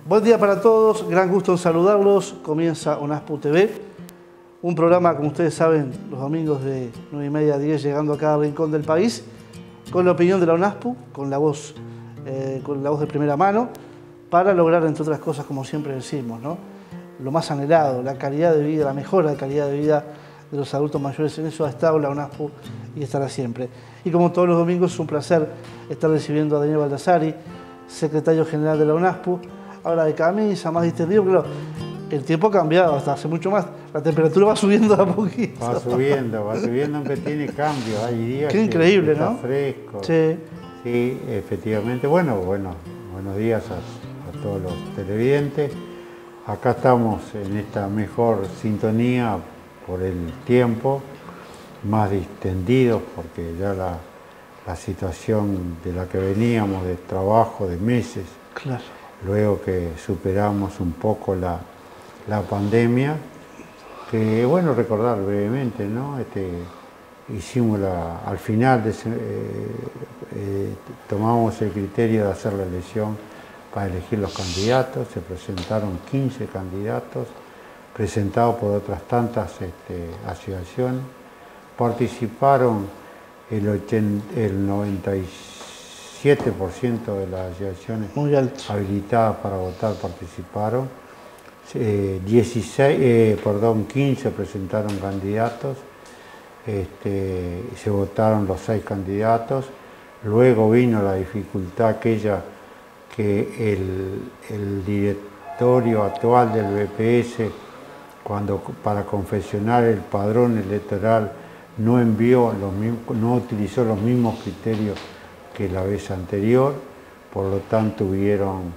Buen día para todos, gran gusto en saludarlos. Comienza ONASPU TV, un programa, como ustedes saben, los domingos de 9:30 a 10, llegando a cada rincón del país, con la opinión de la ONASPU, con la voz de primera mano, para lograr, entre otras cosas, como siempre decimos, ¿no?, lo más anhelado, la calidad de vida, la mejora de calidad de vida de los adultos mayores. En eso ha estado la ONASPU y estará siempre. Y como todos los domingos, es un placer estar recibiendo a Daniel Baldassari, secretario general de la ONASPU. Ahora de camisa, más distendido, pero el tiempo ha cambiado, hasta hace mucho más. La temperatura va subiendo a poquito. Va subiendo, aunque tiene cambios. Hay días Qué increíble, está ¿no? fresco. Sí. Sí, efectivamente. Bueno, buenos días a todos los televidentes. Acá estamos en esta mejor sintonía por el tiempo, más distendidos, porque ya la situación de la que veníamos, de trabajo, de meses, Claro. Luego que superamos un poco la pandemia, que bueno, recordar brevemente, ¿no? Hicimos al final, tomamos el criterio de hacer la elección para elegir los candidatos. Se presentaron 15 candidatos, presentados por otras tantas asociaciones. Participaron el 97% de las asociaciones habilitadas para votar participaron. 15 presentaron candidatos, se votaron los 6 candidatos. Luego vino la dificultad aquella que el directorio actual del BPS, para confeccionar el padrón electoral, no utilizó los mismos criterios que la vez anterior. Por lo tanto, hubieron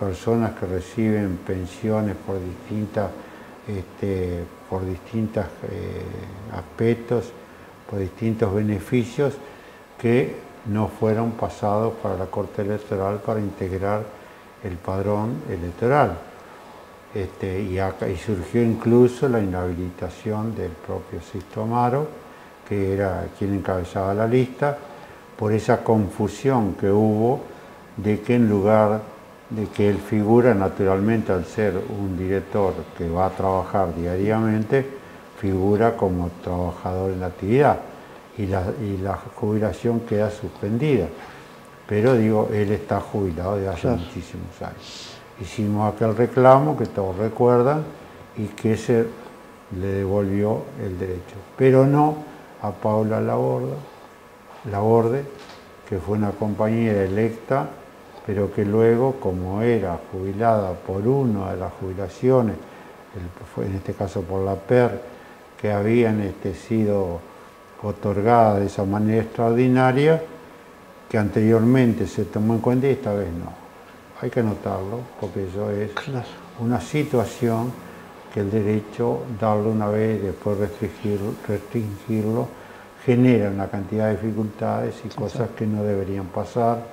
personas que reciben pensiones por distintos aspectos, por distintos beneficios, que no fueron pasados para la Corte Electoral para integrar el padrón electoral. Y surgió incluso la inhabilitación del propio Sisto Amaro, que era quien encabezaba la lista, por esa confusión que hubo de que, en lugar de que él figura, naturalmente, al ser un director que va a trabajar diariamente, figura como trabajador en la actividad, y la jubilación queda suspendida. Pero digo, él está jubilado de hace muchísimos años. Hicimos aquel reclamo que todos recuerdan y que se le devolvió el derecho, pero no a Paula Laborde, que fue una compañera electa, pero que luego, como era jubilada por una de las jubilaciones, en este caso por la PER, que habían sido otorgadas de esa manera extraordinaria, que anteriormente se tomó en cuenta y esta vez no. Hay que notarlo, porque eso es una situación que el derecho, darlo una vez y después restringirlo, genera una cantidad de dificultades y cosas que no deberían pasar,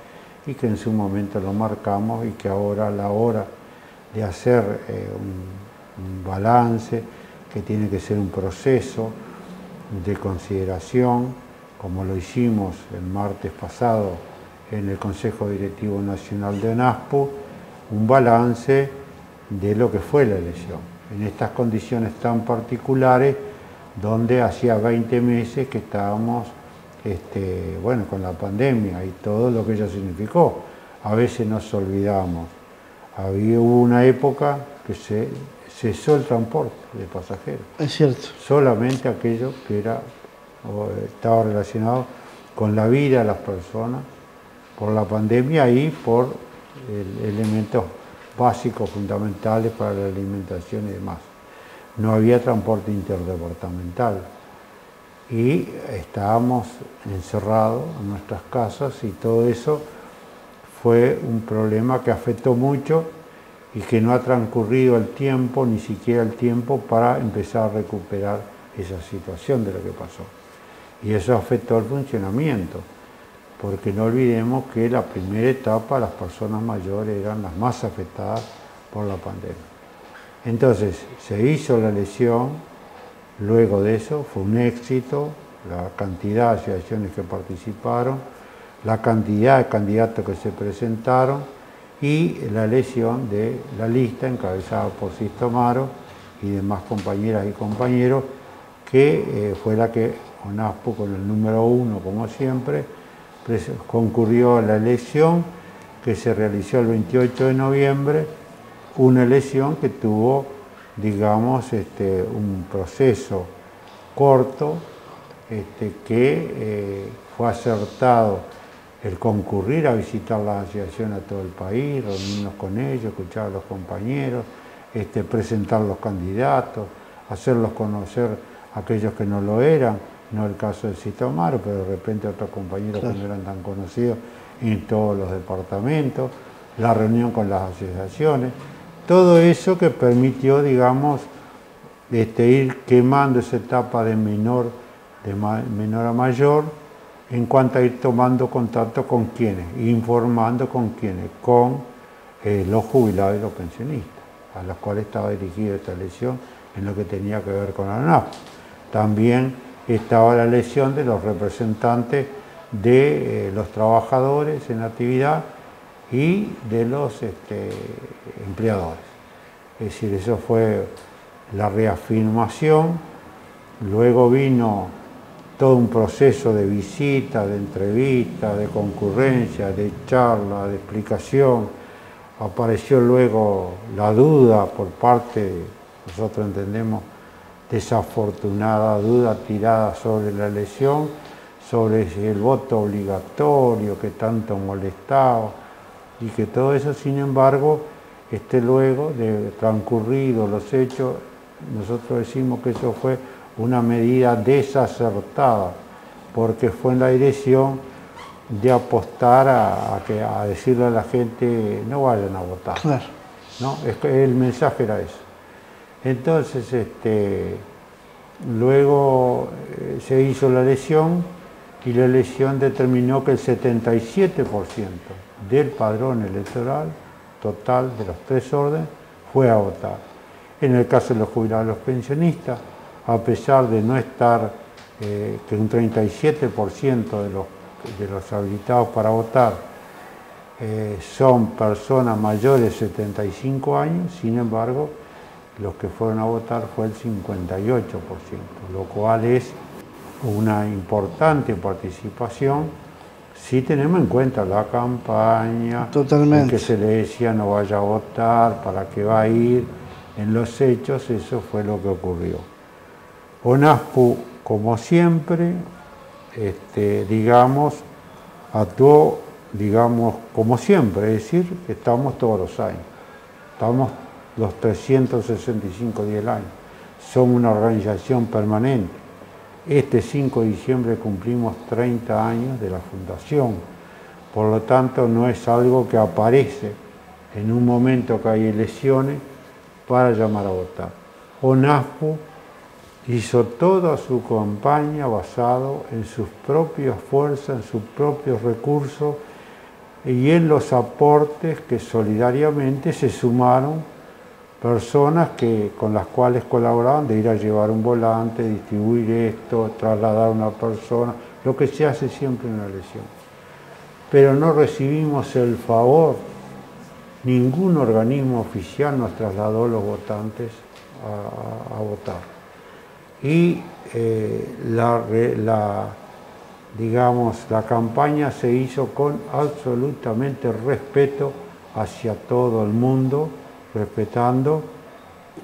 y que en su momento lo marcamos, y que ahora, a la hora de hacer un balance, que tiene que ser un proceso de consideración, como lo hicimos el martes pasado en el Consejo Directivo Nacional de ONASPU, un balance de lo que fue la elección, en estas condiciones tan particulares, donde hacía 20 meses que estábamos con la pandemia y todo lo que ello significó. A veces nos olvidamos. Hubo una época que se cesó el transporte de pasajeros. Es cierto. Solamente aquello que estaba relacionado con la vida de las personas, por la pandemia y por elementos básicos, fundamentales para la alimentación y demás. No había transporte interdepartamental y estábamos encerrados en nuestras casas, y todo eso fue un problema que afectó mucho y que no ha transcurrido el tiempo, ni siquiera el tiempo, para empezar a recuperar esa situación de lo que pasó. Y eso afectó el funcionamiento, porque no olvidemos que la primera etapa, las personas mayores eran las más afectadas por la pandemia. Entonces, se hizo la elección. Luego de eso fue un éxito, la cantidad de asociaciones que participaron, la cantidad de candidatos que se presentaron, y la elección de la lista encabezada por Sisto Amaro y demás compañeras y compañeros, que fue la que ONASPO, con el número 1 como siempre, concurrió a la elección que se realizó el 28 de noviembre, una elección que tuvo, digamos, un proceso corto, que fue acertado el concurrir a visitar la asociación a todo el país, reunirnos con ellos, escuchar a los compañeros, presentar los candidatos, hacerlos conocer a aquellos que no lo eran, no el caso de Sisto Amaro, pero de repente otros compañeros claro, que no eran tan conocidos en todos los departamentos, la reunión con las asociaciones, todo eso que permitió, digamos, ir quemando esa etapa de menor a mayor, en cuanto a ir tomando contacto con quienes, informando con quienes, con los jubilados y los pensionistas, a los cuales estaba dirigida esta elección en lo que tenía que ver con la ANAP. También estaba la elección de los representantes de los trabajadores en actividad y de los empleadores. Es decir, eso fue la reafirmación. Luego vino todo un proceso de visita, de entrevista, de concurrencia, de charla, de explicación. Apareció luego la duda por parte, nosotros entendemos, desafortunada duda tirada sobre la elección, sobre el voto obligatorio que tanto molestaba, y que todo eso, sin embargo, luego de transcurridos los hechos, nosotros decimos que eso fue una medida desacertada, porque fue en la dirección de apostar a decirle a la gente no vayan a votar. Claro. ¿No? El mensaje era eso. Entonces, luego se hizo la elección y la elección determinó que el 77% del padrón electoral total de los 3 órdenes fue a votar. En el caso de los jubilados y los pensionistas, a pesar de no estar, que un 37% de los habilitados para votar son personas mayores de 75 años, sin embargo, los que fueron a votar fue el 58%, lo cual es una importante participación si tenemos en cuenta la campaña, en que se le decía no vaya a votar, para qué va a ir. En los hechos eso fue lo que ocurrió. ONASPU, como siempre, digamos, actuó, digamos, como siempre, es decir, que estamos todos los años, estamos los 365 días del año, somos una organización permanente. Este 5 de diciembre cumplimos 30 años de la fundación, por lo tanto no es algo que aparece en un momento que hay elecciones para llamar a votar. ONASPU hizo toda su campaña basado en sus propias fuerzas, en sus propios recursos y en los aportes que solidariamente se sumaron personas con las cuales colaboraban, de ir a llevar un volante, distribuir esto, trasladar a una persona, lo que se hace siempre en una elección. Pero no recibimos el favor, ningún organismo oficial nos trasladó los votantes a votar. Y digamos, la campaña se hizo con absolutamente respeto hacia todo el mundo, respetando,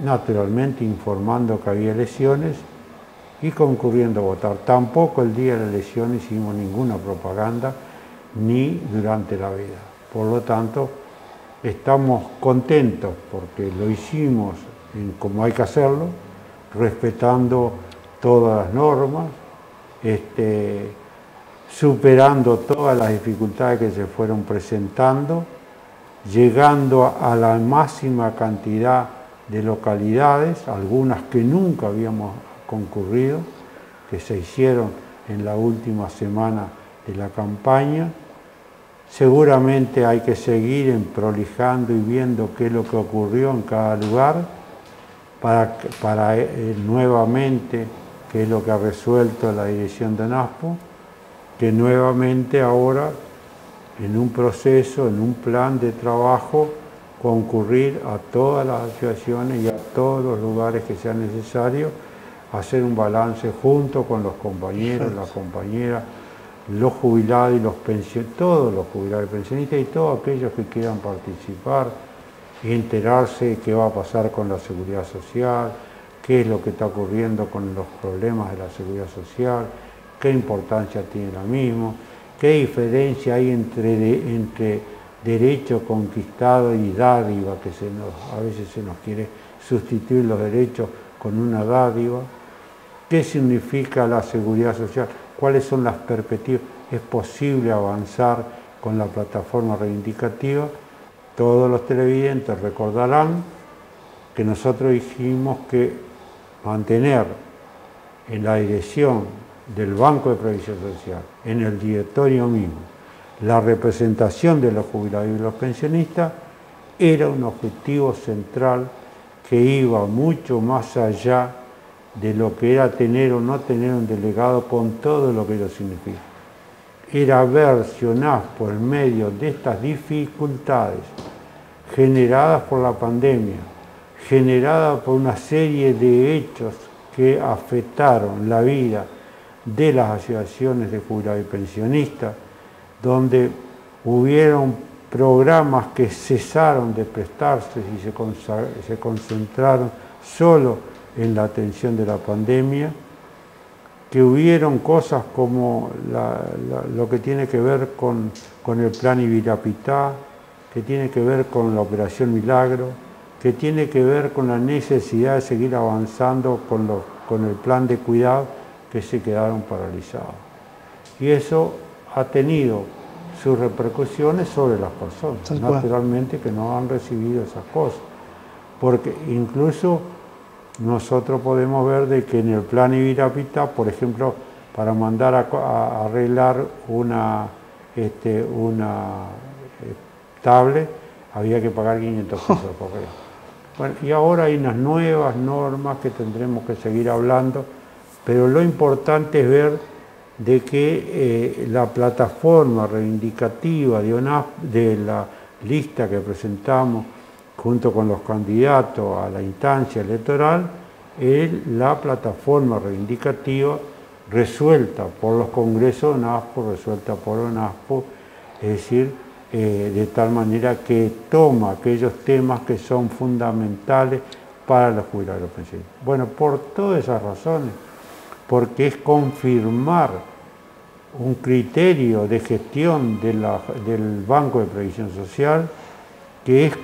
naturalmente informando que había elecciones y concurriendo a votar. Tampoco el día de la elección hicimos ninguna propaganda, ni durante la vida. Por lo tanto, estamos contentos porque lo hicimos como hay que hacerlo, respetando todas las normas, superando todas las dificultades que se fueron presentando, llegando a la máxima cantidad de localidades, algunas que nunca habíamos concurrido, que se hicieron en la última semana de la campaña. Seguramente hay que seguir prolijando y viendo qué es lo que ocurrió en cada lugar para nuevamente, qué es lo que ha resuelto la dirección de ONASPO, que nuevamente ahora en un proceso, en un plan de trabajo, concurrir a todas las asociaciones y a todos los lugares que sea necesario, hacer un balance junto con los compañeros, las compañeras, los jubilados y los pensionistas, todos los jubilados y pensionistas y todos aquellos que quieran participar y enterarse qué va a pasar con la seguridad social, qué es lo que está ocurriendo con los problemas de la seguridad social, qué importancia tiene la misma, qué diferencia hay entre derecho conquistado y dádiva, que a veces se nos quiere sustituir los derechos con una dádiva, qué significa la seguridad social, cuáles son las perspectivas, es posible avanzar con la plataforma reivindicativa. Todos los televidentes recordarán que nosotros dijimos que mantener en la dirección del Banco de Previsión Social, en el directorio mismo, la representación de los jubilados y los pensionistas era un objetivo central que iba mucho más allá de lo que era tener o no tener un delegado con todo lo que ello significa. Era ver si ONASPO, por medio de estas dificultades generadas por la pandemia, generadas por una serie de hechos que afectaron la vida de las asociaciones de jubilados y pensionistas, donde hubieron programas que cesaron de prestarse y se concentraron solo en la atención de la pandemia, que hubieron cosas como lo que tiene que ver con el plan Ibirapitá, que tiene que ver con la Operación Milagro, que tiene que ver con la necesidad de seguir avanzando con el plan de cuidado, que se quedaron paralizados. Y eso ha tenido sus repercusiones sobre las personas, naturalmente, que no han recibido esas cosas. Porque incluso nosotros podemos ver de que en el plan Ibirapitá, por ejemplo, para mandar a arreglar una tablet, había que pagar 500 pesos por correo. Bueno, y ahora hay unas nuevas normas que tendremos que seguir hablando, pero lo importante es ver de que la plataforma reivindicativa de la lista que presentamos junto con los candidatos a la instancia electoral es la plataforma reivindicativa resuelta por los congresos de ONASPO, resuelta por ONASPO, es decir, de tal manera que toma aquellos temas que son fundamentales para los jubilados y los pensionistas. Bueno, por todas esas razones, porque es confirmar un criterio de gestión del Banco de Previsión Social, que es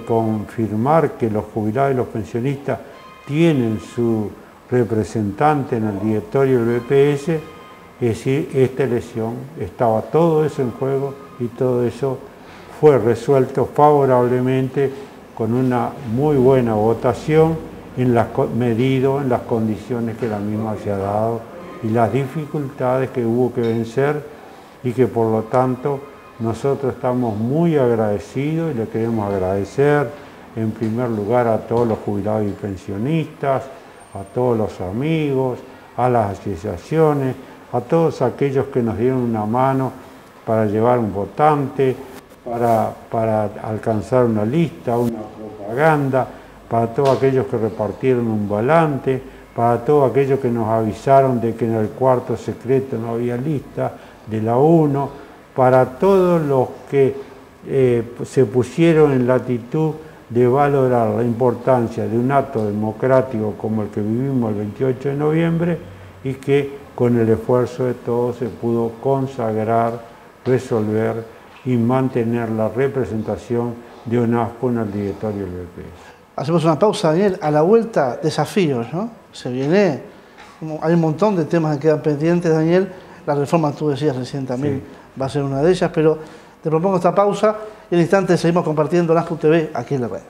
confirmar que los jubilados y los pensionistas tienen su representante en el directorio del BPS, es decir, esta elección estaba todo eso en juego y todo eso fue resuelto favorablemente con una muy buena votación medido en las condiciones que la misma se ha dado y las dificultades que hubo que vencer y que por lo tanto nosotros estamos muy agradecidos y le queremos agradecer en primer lugar a todos los jubilados y pensionistas, a todos los amigos, a las asociaciones, a todos aquellos que nos dieron una mano para llevar un votante, para alcanzar una lista, una propaganda, para todos aquellos que repartieron un volante, para todos aquellos que nos avisaron de que en el cuarto secreto no había lista de la 1, para todos los que se pusieron en la actitud de valorar la importancia de un acto democrático como el que vivimos el 28 de noviembre y que con el esfuerzo de todos se pudo consagrar, resolver y mantener la representación de ONASPO en el directorio del BPS. Hacemos una pausa, Daniel. A la vuelta, desafíos, ¿no? Se viene, hay un montón de temas que quedan pendientes, Daniel. La reforma, tú decías recién también, sí, va a ser una de ellas, pero te propongo esta pausa y en instante seguimos compartiendo ONASPO TV aquí en la red.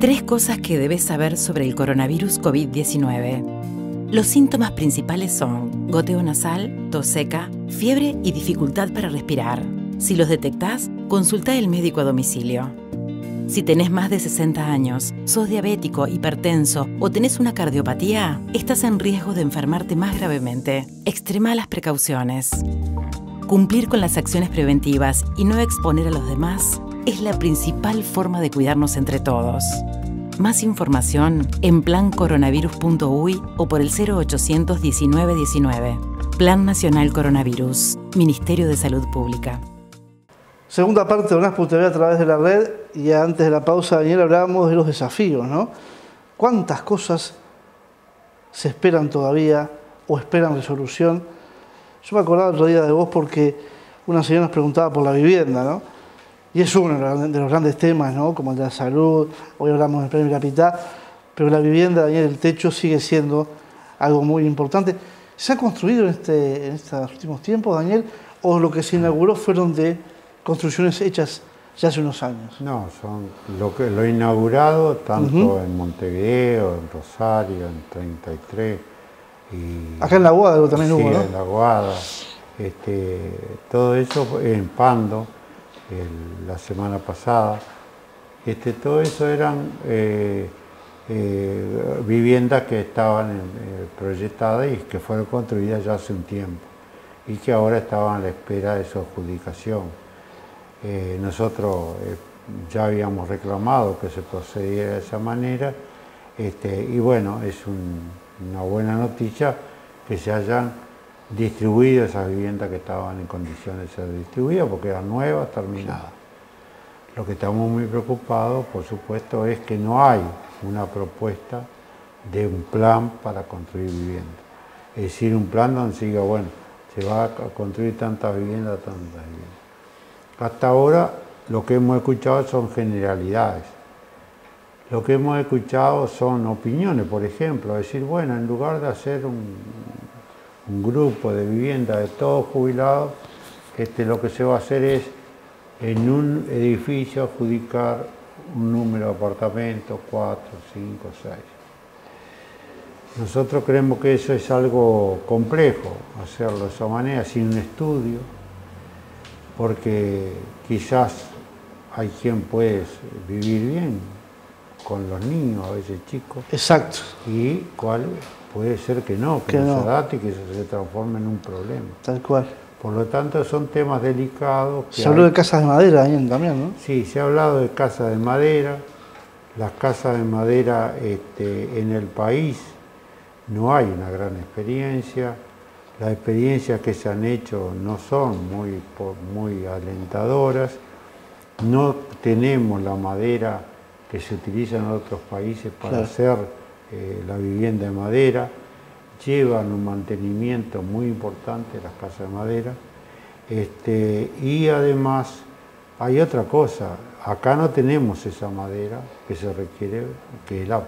3 cosas que debes saber sobre el coronavirus COVID-19. Los síntomas principales son goteo nasal, tos seca, fiebre y dificultad para respirar. Si los detectás, consulta al médico a domicilio. Si tenés más de 60 años, sos diabético, hipertenso o tenés una cardiopatía, estás en riesgo de enfermarte más gravemente. Extrema las precauciones. Cumplir con las acciones preventivas y no exponer a los demás es la principal forma de cuidarnos entre todos. Más información en plancoronavirus.uy o por el 0800 19 19. Plan Nacional Coronavirus, Ministerio de Salud Pública. Segunda parte de ONASPU TV a través de la red, y antes de la pausa, Daniel, hablábamos de los desafíos, ¿no? ¿Cuántas cosas se esperan todavía o esperan resolución? Yo me acordaba el otro día de vos porque una señora nos preguntaba por la vivienda, ¿no? Y es uno de los grandes temas, ¿no? Como el de la salud, hoy hablamos del Premio Capital, pero la vivienda, Daniel, el techo sigue siendo algo muy importante. ¿Se ha construido en estos últimos tiempos, Daniel, o lo que se inauguró fueron de construcciones hechas ya hace unos años? No, son lo inaugurado tanto en Montevideo, en Rosario, en 33. Y acá en La Aguada también sí, hubo, ¿no? en La Aguada. Todo eso en Pando, la semana pasada. Todo eso eran viviendas que estaban proyectadas y que fueron construidas ya hace un tiempo y que ahora estaban a la espera de su adjudicación. Nosotros ya habíamos reclamado que se procediera de esa manera y bueno, es una buena noticia que se hayan distribuido esas viviendas que estaban en condiciones de ser distribuidas porque eran nuevas, terminadas. Lo que estamos muy preocupados, por supuesto, es que no hay una propuesta de un plan para construir viviendas. Es decir, un plan donde se diga, bueno, se va a construir tantas viviendas. Hasta ahora lo que hemos escuchado son generalidades. Lo que hemos escuchado son opiniones, por ejemplo, decir, bueno, en lugar de hacer un grupo de viviendas de todos jubilados, lo que se va a hacer es en un edificio adjudicar un número de apartamentos, 4, 5, 6. Nosotros creemos que eso es algo complejo, hacerlo de esa manera, sin un estudio, porque quizás hay quien puede vivir bien con los niños, a veces chicos. Exacto. Y cuál puede ser que no se adapte y que eso se transforme en un problema. Tal cual. Por lo tanto, son temas delicados. Se habló de casas de madera también, ¿no? Sí, se ha hablado de casas de madera. Las casas de madera en el país no hay una gran experiencia. Las experiencias que se han hecho no son muy alentadoras. No tenemos la madera que se utiliza en otros países para hacer la vivienda de madera. Llevan un mantenimiento muy importante las casas de madera. Y además hay otra cosa, acá no tenemos esa madera que se requiere, que es la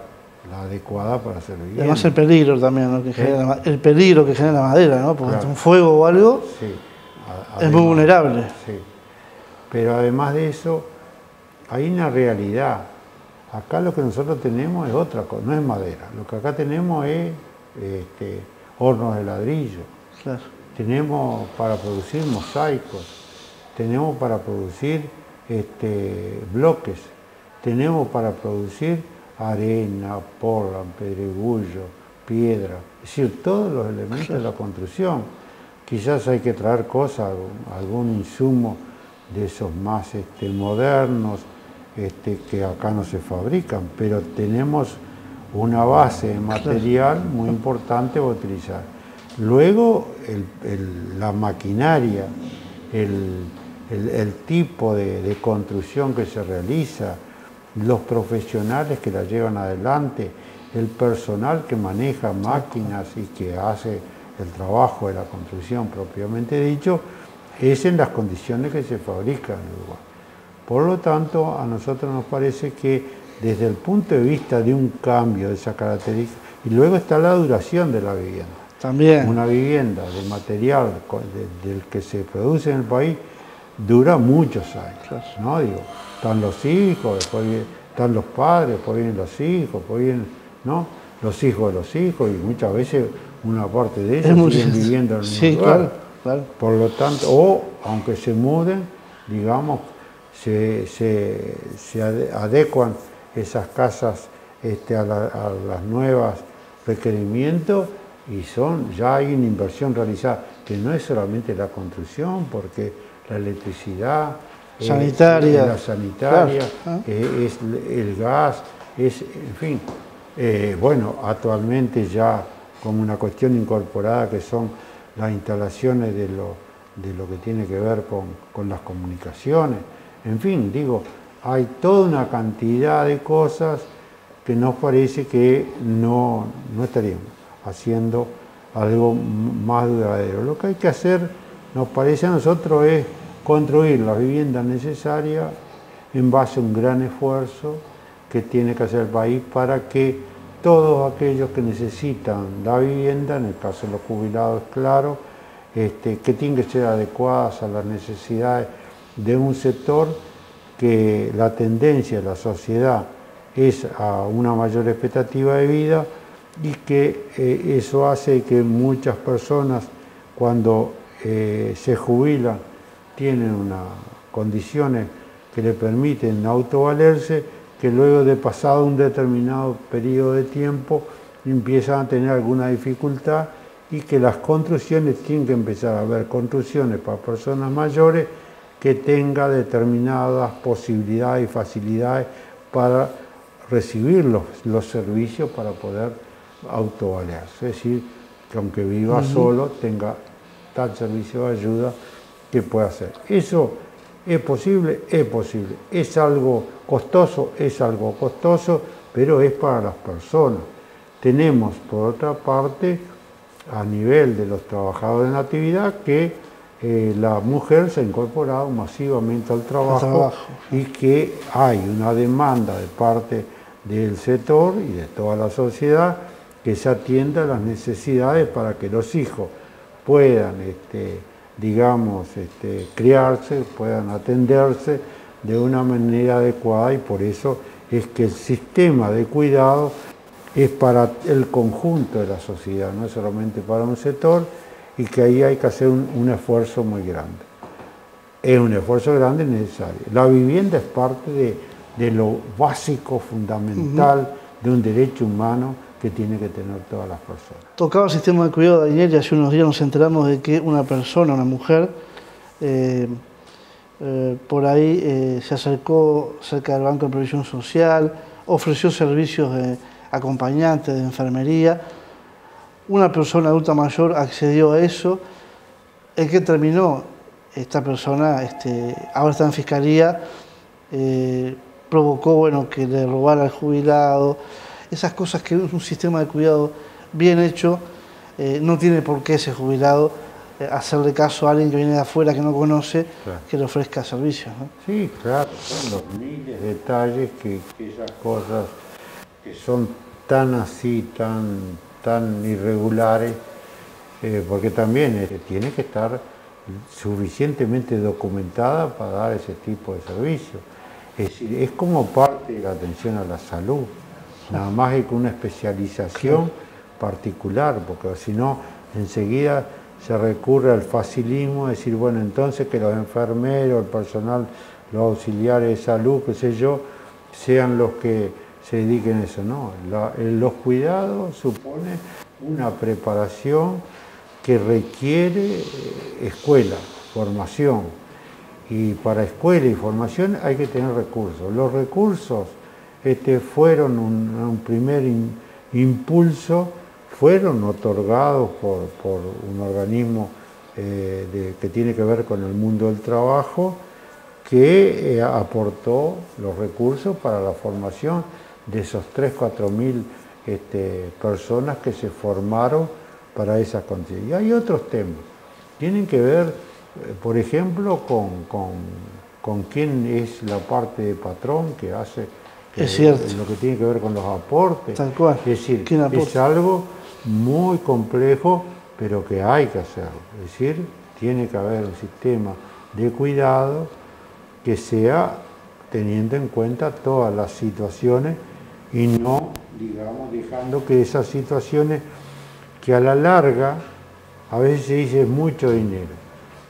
adecuada para hacer vivienda. Además el peligro también, ¿no? El peligro que genera la madera, ¿no? Porque claro, un fuego o algo es muy vulnerable. Sí. Pero además de eso, hay una realidad. Acá lo que nosotros tenemos es otra cosa, no es madera. Lo que acá tenemos es hornos de ladrillo. Claro. Tenemos para producir mosaicos, tenemos para producir bloques, tenemos para producir arena, portland, pedregullo, piedra, es decir, todos los elementos de la construcción. Quizás hay que traer cosas, algún insumo de esos más modernos, que acá no se fabrican, pero tenemos una base de material muy importante para utilizar. Luego, la maquinaria, el tipo de construcción que se realiza, los profesionales que la llevan adelante, el personal que maneja máquinas y que hace el trabajo de la construcción propiamente dicho, es en las condiciones que se fabrica en el lugar. Por lo tanto, a nosotros nos parece que desde el punto de vista de un cambio de esa característica, y luego está la duración de la vivienda. También. Una vivienda de material del que se produce en el país dura muchos años, ¿no? Digo, están los hijos, después están los padres, después vienen los hijos, después vienen, ¿no? Los hijos de los hijos, y muchas veces una parte de ellos siguen viviendo en el mismo lugar. Claro. Por lo tanto, o aunque se muden, digamos, se adecuan esas casas a las nuevas requerimientos y ya hay una inversión realizada. que no es solamente la construcción, porque la electricidad, sanitaria, la sanitaria, claro. Es el gas, en fin, bueno, actualmente ya como una cuestión incorporada que son las instalaciones de lo que tiene que ver con las comunicaciones, en fin, digo, hay toda una cantidad de cosas que nos parece que no estaríamos haciendo algo más duradero. Lo que hay que hacer, nos parece a nosotros, es construir las viviendas necesarias en base a un gran esfuerzo que tiene que hacer el país para que todos aquellos que necesitan la vivienda, en el caso de los jubilados, claro, que tienen que ser adecuadas a las necesidades de un sector, que la tendencia de la sociedad es a una mayor expectativa de vida y que eso hace que muchas personas cuando se jubilan tienen unas condiciones que le permiten autovalerse, que luego de pasado un determinado periodo de tiempo empiezan a tener alguna dificultad y que las construcciones tienen que empezar a haber construcciones para personas mayores que tenga determinadas posibilidades y facilidades para recibir los servicios para poder autovalerse. Es decir, que aunque viva solo, tenga tal servicio de ayuda que pueda hacer. ¿Eso es posible? Es posible. ¿Es algo costoso? Es algo costoso, pero es para las personas. Tenemos, por otra parte, a nivel de los trabajadores en actividad, que la mujer se ha incorporado masivamente al trabajo y que hay una demanda de parte del sector y de toda la sociedad que se atienda a las necesidades para que los hijos puedan, digamos, criarse, puedan atenderse de una manera adecuada, y por eso es que el sistema de cuidado es para el conjunto de la sociedad, no es solamente para un sector, y que ahí hay que hacer un esfuerzo muy grande. Es un esfuerzo grande y necesario. La vivienda es parte de lo básico, fundamental, de un derecho humano que tiene que tener todas las personas. Tocaba el sistema de cuidado de ayer y hace unos días nos enteramos de que una persona, una mujer, por ahí se acercó cerca del Banco de Previsión Social, ofreció servicios de acompañante, de enfermería. Una persona adulta mayor accedió a eso. ¿En qué terminó? Esta persona ahora está en fiscalía, provocó, bueno, que le robara al jubilado. Esas cosas que un sistema de cuidado bien hecho no tiene por qué ese jubilado hacerle caso a alguien que viene de afuera, que no conoce, claro, que le ofrezca servicios, ¿no? Sí, claro, son los miles de detalles que esas cosas que son tan así, tan irregulares, porque también tiene que estar suficientemente documentada para dar ese tipo de servicio. Es decir, es como parte de la atención a la salud, nada más que con una especialización particular, porque si no, enseguida se recurre al facilismo, es decir, bueno, entonces que los enfermeros, el personal, los auxiliares de salud, qué sé yo, sean los que se dediquen a eso. No, los cuidados supone una preparación que requiere escuela, formación, y para escuela y formación hay que tener recursos. Los recursos fueron un primer impulso, fueron otorgados por un organismo que tiene que ver con el mundo del trabajo, que aportó los recursos para la formación de esos 3.000 o 4.000 personas que se formaron para esas condiciones. Y hay otros temas, tienen que ver, por ejemplo, con quién es la parte de patrón que hace lo que tiene que ver con los aportes. Tal cual. Es decir, es algo muy complejo, pero que hay que hacerlo. Es decir, tiene que haber un sistema de cuidado que sea teniendo en cuenta todas las situaciones y no, digamos, dejando que esas situaciones que a la larga, a veces se dice mucho dinero,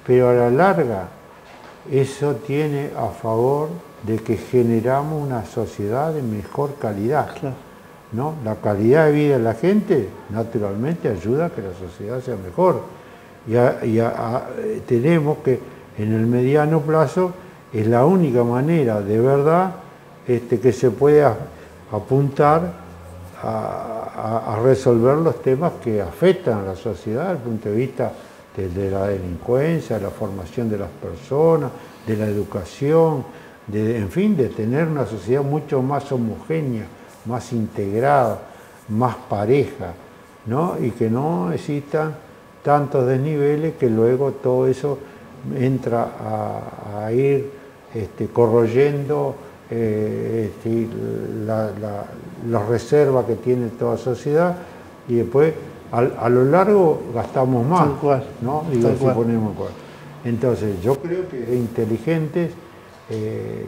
pero a la larga eso tiene a favor de que generamos una sociedad de mejor calidad. Claro. ¿No? La calidad de vida de la gente naturalmente ayuda a que la sociedad sea mejor. tenemos que en el mediano plazo es la única manera de verdad que se puede apuntar a resolver los temas que afectan a la sociedad desde el punto de vista de la delincuencia, de la formación de las personas, de la educación, en fin, de tener una sociedad mucho más homogénea, más integrada, más pareja, ¿no? Y que no existan tantos desniveles que luego todo eso entra a ir corroyendo las reservas que tiene toda sociedad, y después a lo largo gastamos más, tal cual, ¿no? Digo, si ponemos acuerdo. Entonces yo creo que inteligentes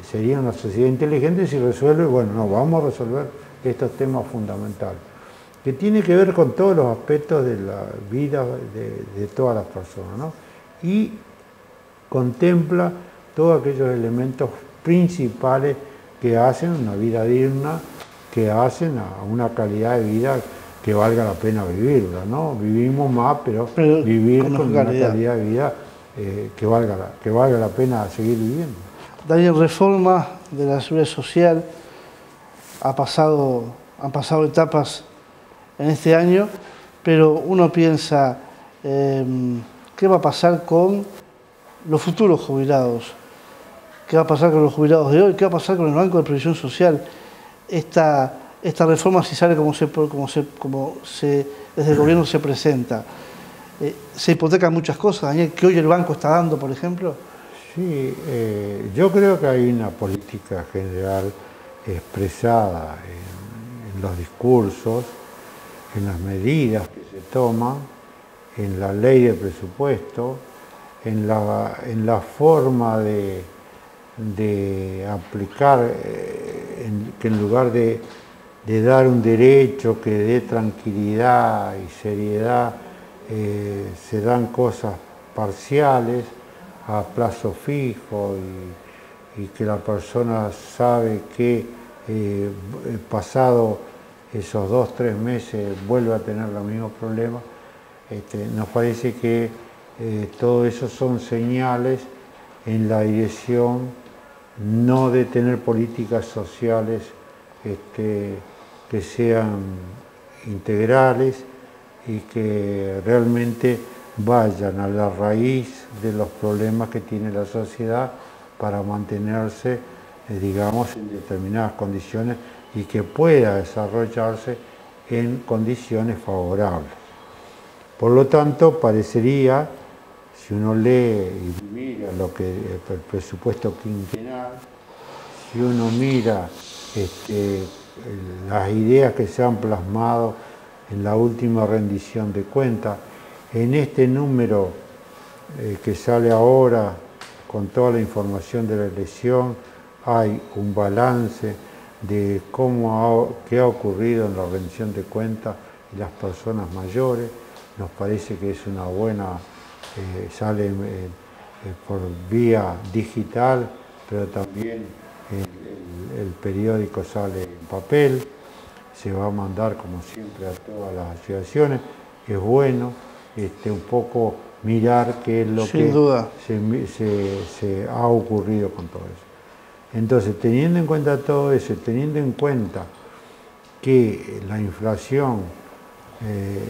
sería una sociedad inteligente si resuelve, bueno, no, vamos a resolver estos temas fundamentales, que tiene que ver con todos los aspectos de la vida de todas las personas, ¿no? Y contempla todos aquellos elementos principales que hacen una vida digna, que hacen a una calidad de vida que valga la pena vivirla, ¿no? Vivimos más, pero vivir con una calidad de vida que valga la pena seguir viviendo. Daniel, reforma de la seguridad social han pasado etapas en este año, pero uno piensa, ¿qué va a pasar con los futuros jubilados? ¿Qué va a pasar con los jubilados de hoy? ¿Qué va a pasar con el Banco de Previsión Social? Esta reforma, si sale como desde el gobierno se presenta, ¿se hipotecan muchas cosas, Daniel, que hoy el banco está dando, por ejemplo? Sí, yo creo que hay una política general expresada en los discursos, en las medidas que se toman, en la ley de presupuesto, en la forma de aplicar, que en lugar de dar un derecho que dé tranquilidad y seriedad, se dan cosas parciales a plazo fijo, y que la persona sabe que pasado esos 2 o 3 meses vuelve a tener los mismos problemas. Nos parece que todo eso son señales en la dirección no de tener políticas sociales que sean integrales y que realmente vayan a la raíz de los problemas que tiene la sociedad para mantenerse, digamos, en determinadas condiciones y que pueda desarrollarse en condiciones favorables. Por lo tanto, parecería, si uno lee y mira el presupuesto quinquenal, si uno mira las ideas que se han plasmado en la última rendición de cuentas, en este número que sale ahora con toda la información de la elección, hay un balance de qué ha ocurrido en la rendición de cuentas y las personas mayores. Nos parece que es una buena, sale por vía digital, pero también el periódico sale en papel, se va a mandar como siempre a todas las asociaciones. Es bueno un poco mirar qué es lo Sin duda. se ha ocurrido con todo eso. Entonces, teniendo en cuenta todo eso, teniendo en cuenta que la inflación,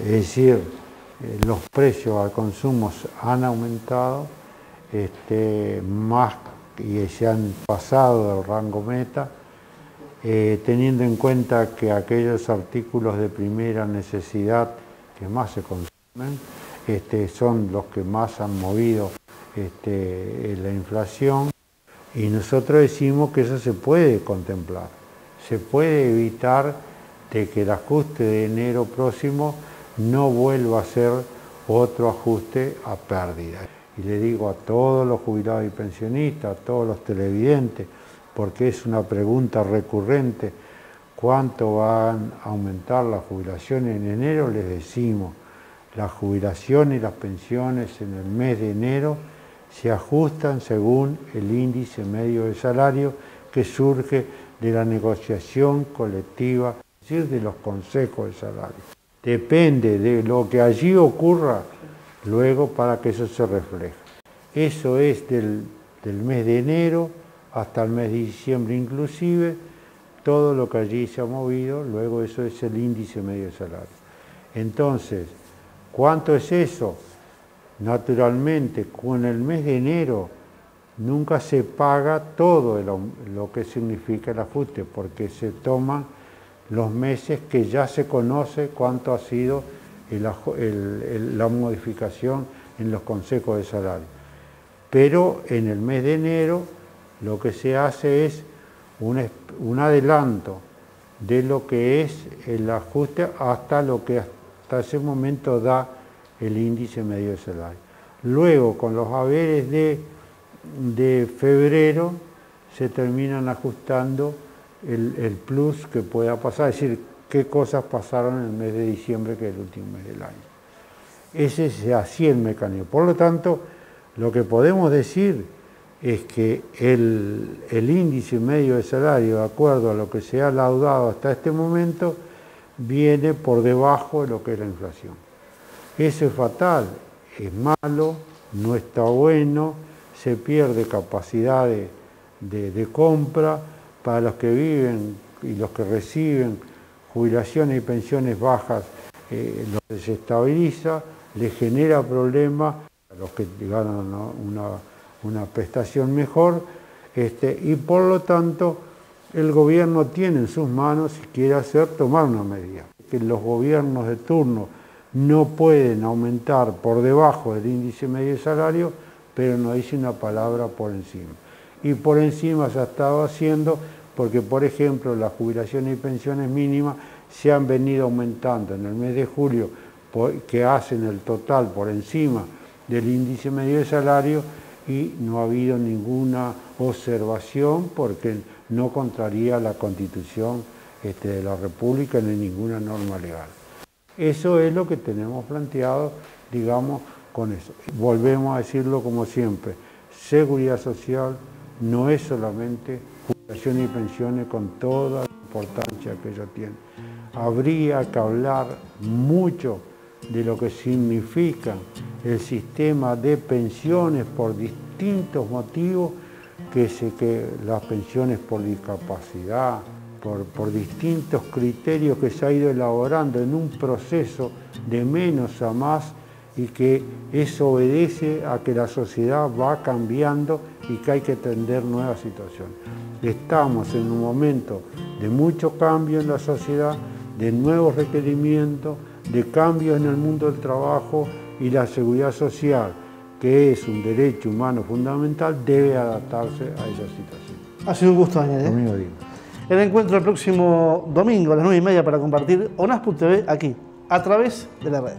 es decir, los precios al consumo han aumentado más y se han pasado del rango meta, teniendo en cuenta que aquellos artículos de primera necesidad que más se consumen son los que más han movido la inflación, y nosotros decimos que eso se puede contemplar, se puede evitar de que el ajuste de enero próximo no vuelva a ser otro ajuste a pérdida. Y le digo a todos los jubilados y pensionistas, a todos los televidentes, porque es una pregunta recurrente, ¿cuánto van a aumentar las jubilaciones en enero? Les decimos, las jubilaciones y las pensiones en el mes de enero se ajustan según el índice medio de salario que surge de la negociación colectiva, es decir, de los consejos de salario. Depende de lo que allí ocurra, luego para que eso se refleje. Eso es del mes de enero hasta el mes de diciembre inclusive, todo lo que allí se ha movido, luego eso es el índice medio de salario. Entonces, ¿cuánto es eso? Naturalmente, con el mes de enero nunca se paga todo lo que significa el ajuste, porque se toman los meses que ya se conoce cuánto ha sido la modificación en los consejos de salario. Pero en el mes de enero lo que se hace es un adelanto de lo que es el ajuste hasta lo que hasta ese momento da el índice medio de salario. Luego, con los haberes de febrero, se terminan ajustando el plus que pueda pasar, es decir, qué cosas pasaron en el mes de diciembre, que es el último mes del año. Ese es así el mecanismo. Por lo tanto, lo que podemos decir es que el índice medio de salario, de acuerdo a lo que se ha laudado hasta este momento, viene por debajo de lo que es la inflación. Eso es fatal, es malo, no está bueno, se pierde capacidad de compra para los que viven y los que reciben jubilaciones y pensiones bajas, los desestabiliza, les genera problemas a los que ganan una prestación mejor, y por lo tanto el gobierno tiene en sus manos, si quiere tomar una medida. Que los gobiernos de turno no pueden aumentar por debajo del índice medio de salario, pero no dice una palabra por encima. Y por encima se ha estado haciendo porque, por ejemplo, las jubilaciones y pensiones mínimas se han venido aumentando en el mes de julio, que hacen el total por encima del índice medio de salario, y no ha habido ninguna observación porque no contraría la Constitución de la República ni ninguna norma legal. Eso es lo que tenemos planteado, digamos, con eso. Volvemos a decirlo como siempre, seguridad social no es solamente jubilaciones y pensiones con toda la importancia que ello tiene. Habría que hablar mucho de lo que significa el sistema de pensiones por distintos motivos, que las pensiones por discapacidad, por distintos criterios que se ha ido elaborando en un proceso de menos a más, y que eso obedece a que la sociedad va cambiando y que hay que atender nuevas situaciones. Estamos en un momento de mucho cambio en la sociedad, de nuevos requerimientos, de cambios en el mundo del trabajo, y la seguridad social, que es un derecho humano fundamental, debe adaptarse a esa situación. Ha sido un gusto, Daniel. Domingo Díaz. El encuentro el próximo domingo a las 9:30 para compartir ONASPU TV aquí, a través de la red.